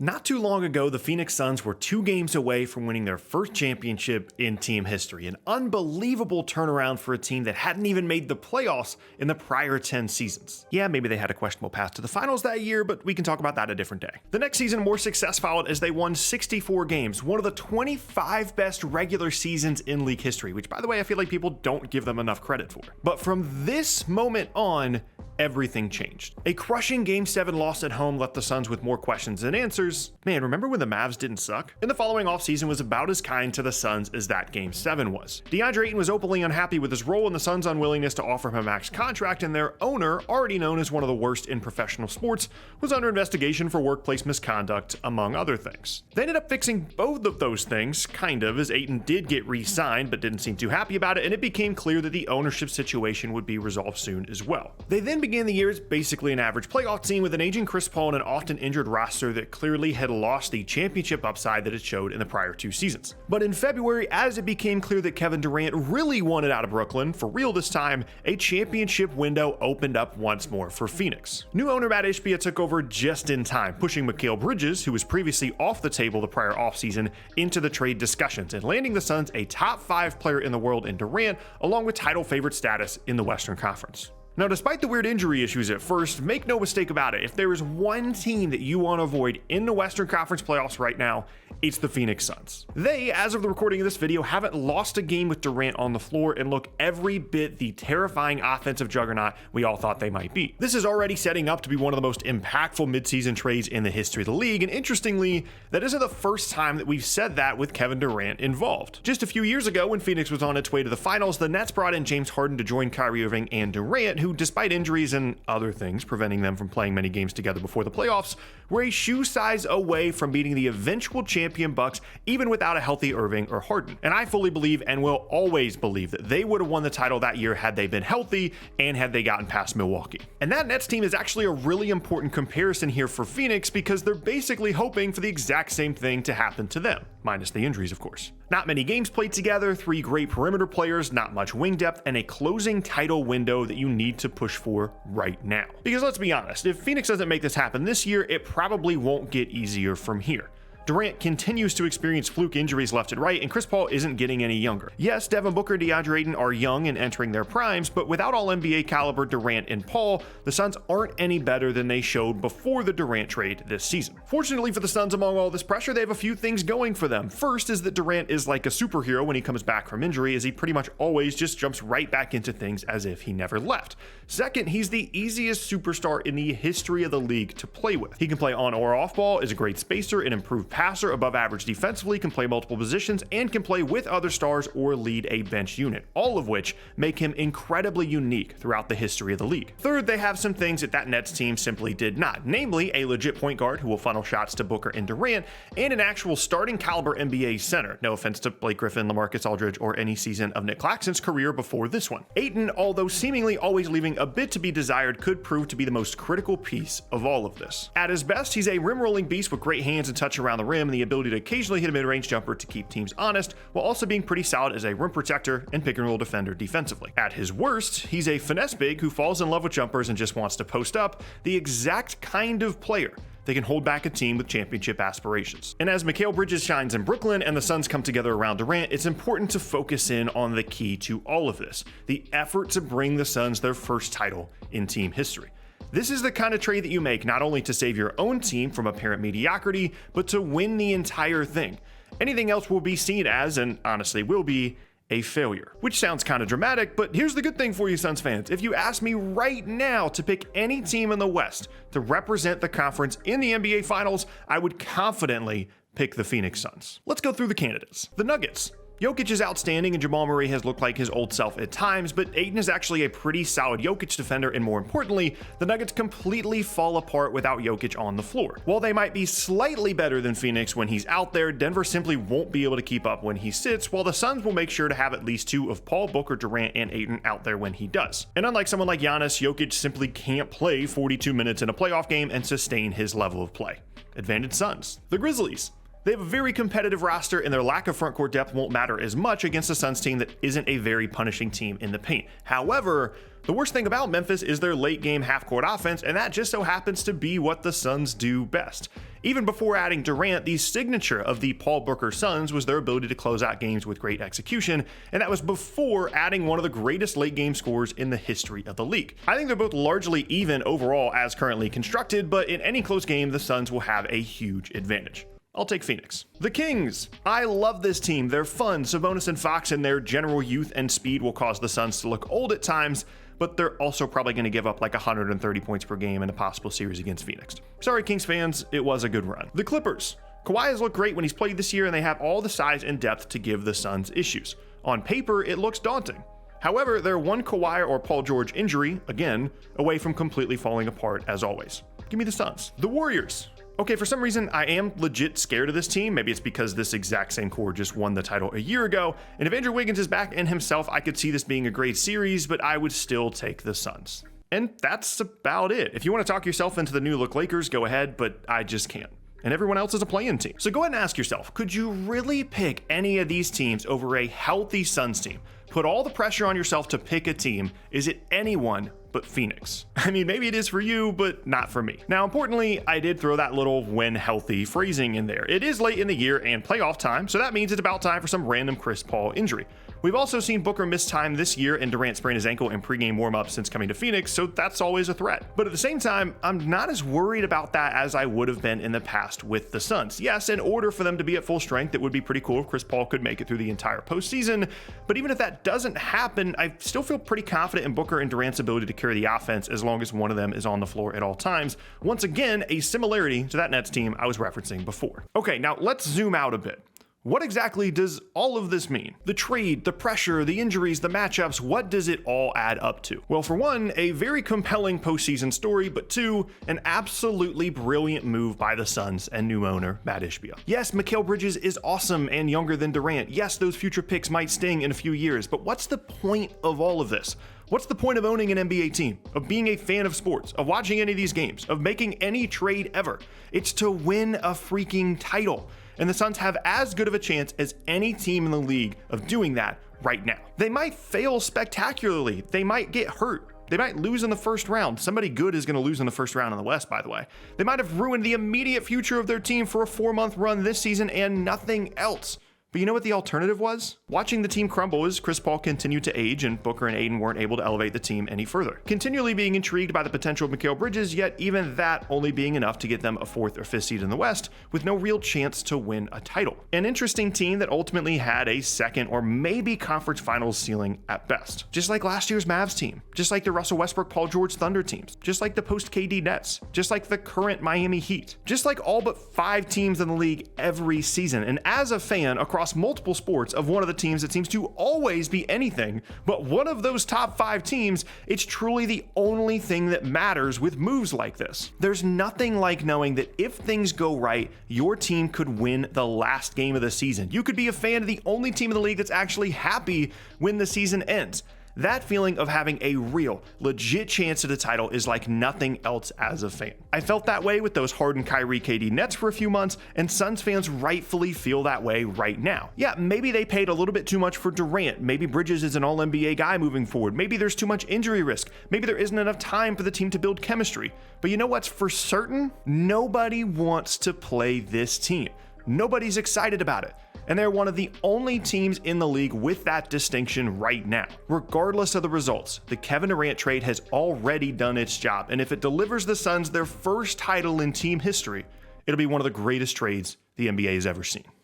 Not too long ago, the Phoenix Suns were 2 games away from winning their first championship in team history, an unbelievable turnaround for a team that hadn't even made the playoffs in the prior 10 seasons. Yeah, maybe they had a questionable path to the finals that year, but we can talk about that a different day. The next season, more success followed as they won 64 games, one of the 25 best regular seasons in league history, which, by the way, I feel like people don't give them enough credit for. But from this moment on, everything changed. A crushing Game 7 loss at home left the Suns with more questions than answers. Man, remember when the Mavs didn't suck? And the following offseason was about as kind to the Suns as that Game 7 was. DeAndre Ayton was openly unhappy with his role in the Suns' unwillingness to offer him a max contract, and their owner, already known as one of the worst in professional sports, was under investigation for workplace misconduct, among other things. They ended up fixing both of those things, kind of, as Ayton did get re-signed, but didn't seem too happy about it, and it became clear that the ownership situation would be resolved soon as well. They then began the year as basically an average playoff team with an aging Chris Paul and an often injured roster that clearly had lost the championship upside that it showed in the prior 2 seasons. But in February, as it became clear that Kevin Durant really wanted out of Brooklyn, for real this time, a championship window opened up once more for Phoenix. New owner Matt Ishbia took over just in time, pushing Mikal Bridges, who was previously off the table the prior offseason, into the trade discussions and landing the Suns a top 5 player in the world in Durant, along with title favorite status in the Western Conference. Now, despite the weird injury issues at first, make no mistake about it, if there is one team that you want to avoid in the Western Conference playoffs right now, it's the Phoenix Suns. They, as of the recording of this video, haven't lost a game with Durant on the floor and look every bit the terrifying offensive juggernaut we all thought they might be. This is already setting up to be one of the most impactful midseason trades in the history of the league, and interestingly, that isn't the first time that we've said that with Kevin Durant involved. Just a few years ago, when Phoenix was on its way to the finals, the Nets brought in James Harden to join Kyrie Irving and Durant, who, despite injuries and other things preventing them from playing many games together before the playoffs, were a shoe size away from beating the eventual champion Bucks, even without a healthy Irving or Harden. And I fully believe, and will always believe, that they would have won the title that year had they been healthy and had they gotten past Milwaukee. And that Nets team is actually a really important comparison here for Phoenix, because they're basically hoping for the exact same thing to happen to them, minus the injuries, of course. Not many games played together, 3 great perimeter players, not much wing depth, and a closing title window that you need to push for right now. Because let's be honest, if Phoenix doesn't make this happen this year, it probably won't get easier from here. Durant continues to experience fluke injuries left and right, and Chris Paul isn't getting any younger. Yes, Devin Booker and DeAndre Ayton are young and entering their primes, but without all-NBA caliber Durant and Paul, the Suns aren't any better than they showed before the Durant trade this season. Fortunately for the Suns, among all this pressure, they have a few things going for them. First is that Durant is like a superhero when he comes back from injury, as he pretty much always just jumps right back into things as if he never left. Second, he's the easiest superstar in the history of the league to play with. He can play on or off ball, is a great spacer, an improved passer, above average defensively, can play multiple positions, and can play with other stars or lead a bench unit, all of which make him incredibly unique throughout the history of the league. Third, they have some things that Nets team simply did not, namely a legit point guard who will funnel shots to Booker and Durant, and an actual starting caliber NBA center. No offense to Blake Griffin, LaMarcus Aldridge, or any season of Nick Claxton's career before this one. Ayton, although seemingly always leaving a bit to be desired, could prove to be the most critical piece of all of this. At his best, he's a rim-rolling beast with great hands and touch around the rim, and the ability to occasionally hit a mid-range jumper to keep teams honest, while also being pretty solid as a rim protector and pick-and-roll defender defensively. At his worst, he's a finesse big who falls in love with jumpers and just wants to post up, the exact kind of player that can hold back a team with championship aspirations. And as Mikal Bridges shines in Brooklyn and the Suns come together around Durant, it's important to focus in on the key to all of this, the effort to bring the Suns their first title in team history. This is the kind of trade that you make not only to save your own team from apparent mediocrity, but to win the entire thing. Anything else will be seen as, and honestly will be, a failure. Which sounds kind of dramatic, but here's the good thing for you Suns fans. If you ask me right now to pick any team in the West to represent the conference in the NBA Finals, I would confidently pick the Phoenix Suns. Let's go through the candidates. The Nuggets. Jokic is outstanding and Jamal Murray has looked like his old self at times, but Ayton is actually a pretty solid Jokic defender, and more importantly, the Nuggets completely fall apart without Jokic on the floor. While they might be slightly better than Phoenix when he's out there, Denver simply won't be able to keep up when he sits, while the Suns will make sure to have at least 2 of Paul, Booker, Durant, and Ayton out there when he does. And unlike someone like Giannis, Jokic simply can't play 42 minutes in a playoff game and sustain his level of play. Advantage Suns. The Grizzlies. They have a very competitive roster, and their lack of front court depth won't matter as much against a Suns team that isn't a very punishing team in the paint. However, the worst thing about Memphis is their late game half court offense, and that just so happens to be what the Suns do best. Even before adding Durant, the signature of the Paul Booker Suns was their ability to close out games with great execution, and that was before adding one of the greatest late game scorers in the history of the league. I think they're both largely even overall as currently constructed, but in any close game, the Suns will have a huge advantage. I'll take Phoenix. The Kings. I love this team. They're fun. Sabonis and Fox and their general youth and speed will cause the Suns to look old at times, but they're also probably going to give up like 130 points per game in a possible series against Phoenix. Sorry, Kings fans, it was a good run. The Clippers. Kawhi has looked great when he's played this year, and they have all the size and depth to give the Suns issues. On paper, it looks daunting. However, they're one Kawhi or Paul George injury, again, away from completely falling apart as always. Give me the Suns. The Warriors. Okay, for some reason, I am legit scared of this team. Maybe it's because this exact same core just won the title a year ago, and if Andrew Wiggins is back in himself, I could see this being a great series, but I would still take the Suns. And that's about it. If you want to talk yourself into the new look Lakers, go ahead, but I just can't. And everyone else is a play-in team. So go ahead and ask yourself, could you really pick any of these teams over a healthy Suns team? Put all the pressure on yourself to pick a team. Is it anyone but Phoenix? I mean, maybe it is for you, but not for me. Now, importantly, I did throw that little when healthy phrasing in there. It is late in the year and playoff time, so that means it's about time for some random Chris Paul injury. We've also seen Booker miss time this year and Durant sprain his ankle in pregame warmups since coming to Phoenix, so that's always a threat. But at the same time, I'm not as worried about that as I would have been in the past with the Suns. Yes, in order for them to be at full strength, it would be pretty cool if Chris Paul could make it through the entire postseason, but even if that doesn't happen, I still feel pretty confident in Booker and Durant's ability to carry the offense as long as one of them is on the floor at all times. Once again, a similarity to that Nets team I was referencing before. Okay, now let's zoom out a bit. What exactly does all of this mean? The trade, the pressure, the injuries, the matchups, what does it all add up to? Well, for one, a very compelling postseason story, but two, an absolutely brilliant move by the Suns and new owner Matt Ishbia. Yes, Mikal Bridges is awesome and younger than Durant. Yes, those future picks might sting in a few years, but what's the point of all of this? What's the point of owning an NBA team, of being a fan of sports, of watching any of these games, of making any trade ever? It's to win a freaking title. And the Suns have as good of a chance as any team in the league of doing that right now. They might fail spectacularly. They might get hurt. They might lose in the first round. Somebody good is going to lose in the first round in the West, by the way. They might have ruined the immediate future of their team for a 4-month run this season and nothing else. But you know what the alternative was? Watching the team crumble as Chris Paul continued to age and Booker and Ayton weren't able to elevate the team any further. Continually being intrigued by the potential of Mikal Bridges, yet even that only being enough to get them a 4th or 5th seed in the West with no real chance to win a title. An interesting team that ultimately had a second or maybe conference finals ceiling at best. Just like last year's Mavs team, just like the Russell Westbrook, Paul George Thunder teams, just like the post-KD Nets, just like the current Miami Heat, just like all but 5 teams in the league every season. And as a fan across multiple sports of one of the teams that seems to always be anything but one of those top 5 teams, it's truly the only thing that matters with moves like this. There's nothing like knowing that if things go right, your team could win the last game of the season. You could be a fan of the only team in the league that's actually happy when the season ends. That feeling of having a real, legit chance at a title is like nothing else as a fan. I felt that way with those Harden, Kyrie, KD Nets for a few months, and Suns fans rightfully feel that way right now. Yeah, maybe they paid a little bit too much for Durant. Maybe Bridges is an all-NBA guy moving forward. Maybe there's too much injury risk. Maybe there isn't enough time for the team to build chemistry. But you know what's for certain? Nobody wants to play this team. Nobody's excited about it. And they're one of the only teams in the league with that distinction right now. Regardless of the results, the Kevin Durant trade has already done its job, and if it delivers the Suns their first title in team history, it'll be one of the greatest trades the NBA has ever seen.